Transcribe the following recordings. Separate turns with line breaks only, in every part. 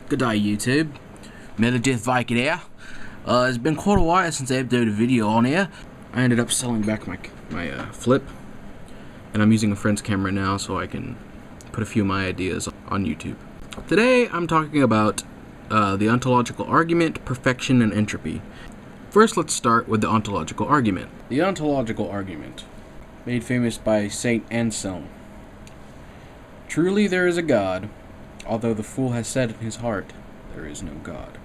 Good day, YouTube. Megadeth Viking here. It's been quite a while since I uploaded a video on here. I ended up selling back my flip, and I'm using a friend's camera now so I can put a few of my ideas on YouTube. Today, I'm talking about the ontological argument, perfection, and entropy. First, let's start with the ontological argument. The ontological argument, made famous by Saint Anselm. Truly there is a God, although the fool has said in his heart, there is no God.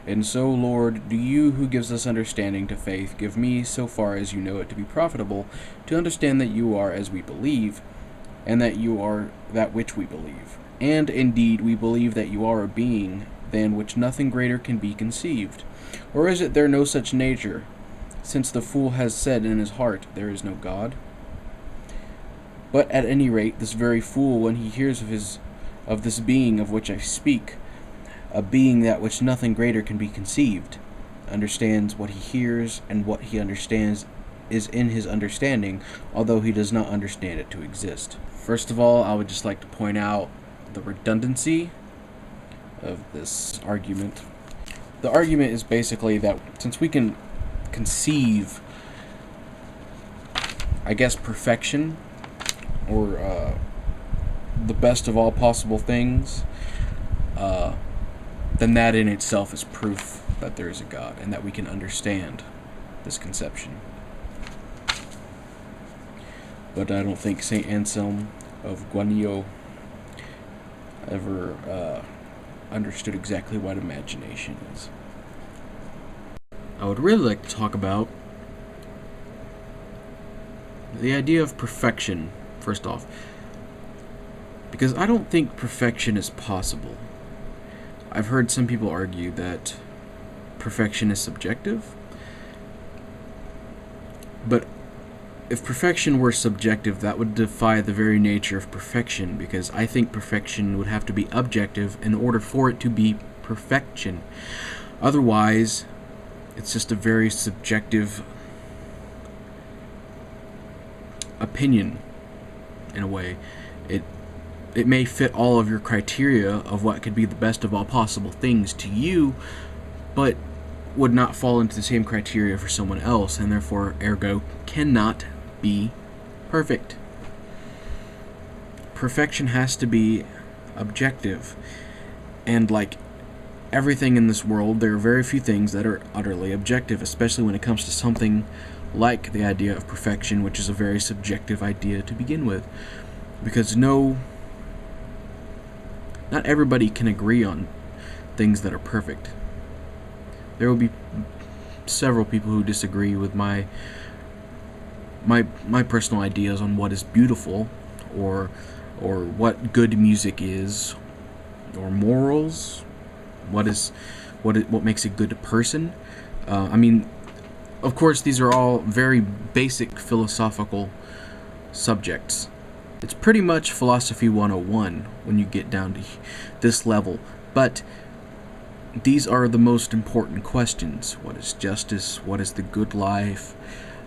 And so, Lord, do you who gives us understanding to faith, give me, so far as you know it to be profitable, to understand that you are as we believe, and that you are that which we believe. And indeed we believe that you are a being, than which nothing greater can be conceived. Or is it there no such nature, since the fool has said in his heart, there is no God? But at any rate, this very fool, when he hears of this being of which I speak, a being that which nothing greater can be conceived, understands what he hears, and what he understands is in his understanding, although he does not understand it to exist. First of all, I would just like to point out the redundancy of this argument. The argument is basically that since we can conceive, I guess, perfection, or the best of all possible things, then that in itself is proof that there is a God and that we can understand this conception. But I don't think St. Anselm of Guanillo ever understood exactly what imagination is. I would really like to talk about the idea of perfection, first off, because I don't think perfection is possible. I've heard some people argue that perfection is subjective, but if perfection were subjective, that would defy the very nature of perfection, because I think perfection would have to be objective in order for it to be perfection. Otherwise, it's just a very subjective opinion, in a way. It may fit all of your criteria of what could be the best of all possible things to you, but would not fall into the same criteria for someone else, and therefore, ergo, cannot be perfect. Perfection has to be objective, and like everything in this world, there are very few things that are utterly objective, especially when it comes to something like the idea of perfection, which is a very subjective idea to begin with, because not everybody can agree on things that are perfect. There will be several people who disagree with my personal ideas on what is beautiful, or what good music is, or morals, what makes a good person. I mean, of course, these are all very basic philosophical subjects. It's pretty much philosophy 101 when you get down to this level, but these are the most important questions. What is justice? What is the good life?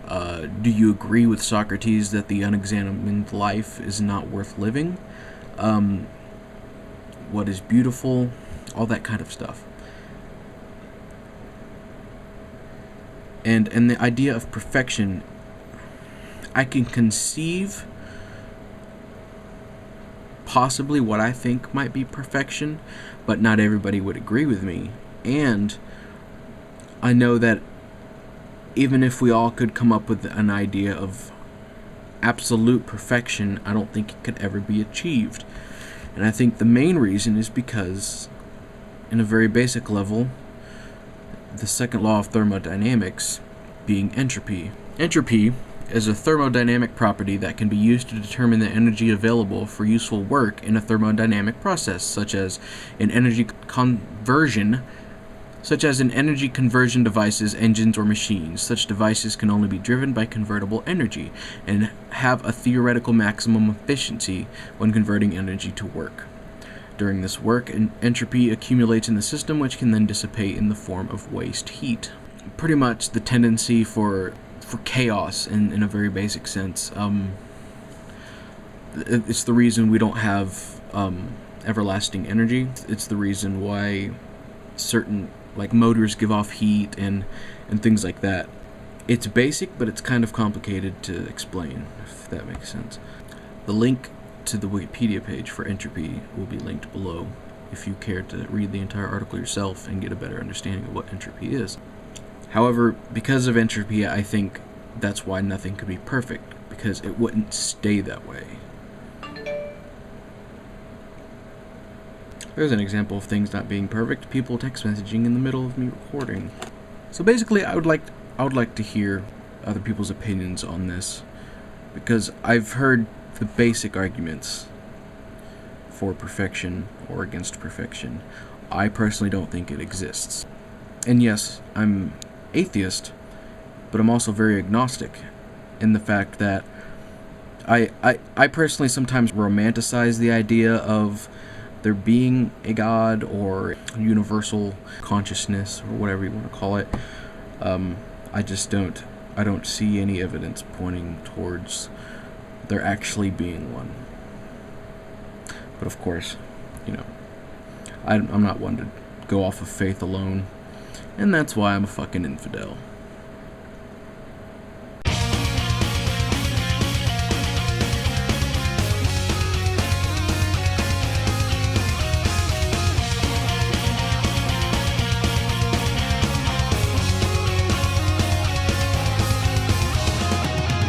Do you agree with Socrates that the unexamined life is not worth living? What is beautiful? All that kind of stuff. And the idea of perfection, I can conceive possibly what I think might be perfection, but not everybody would agree with me. And I know that even if we all could come up with an idea of absolute perfection, I don't think it could ever be achieved. And I think the main reason is because, in a very basic level, the second law of thermodynamics being entropy. Entropy is a thermodynamic property that can be used to determine the energy available for useful work in a thermodynamic process, such as in energy conversion devices, engines, or machines. Such devices can only be driven by convertible energy and have a theoretical maximum efficiency when converting energy to work. During this work, entropy accumulates in the system, which can then dissipate in the form of waste heat. Pretty much the tendency for chaos in a very basic sense. It's the reason we don't have everlasting energy. It's the reason why certain like motors give off heat and things like that. It's basic, but it's kind of complicated to explain, if that makes sense. The link to the Wikipedia page for entropy will be linked below if you care to read the entire article yourself and get a better understanding of what entropy is. However, because of entropy, I think that's why nothing could be perfect, because it wouldn't stay that way. There's an example of things not being perfect: people text messaging in the middle of me recording. So basically, I would like to hear other people's opinions on this, because I've heard the basic arguments for perfection or against perfection. I personally don't think it exists. And yes, I'm atheist, but I'm also very agnostic in the fact that I personally sometimes romanticize the idea of there being a God or universal consciousness or whatever you want to call it. I don't see any evidence pointing towards there actually being one. But of course, I'm not one to go off of faith alone, and that's why I'm a fucking infidel.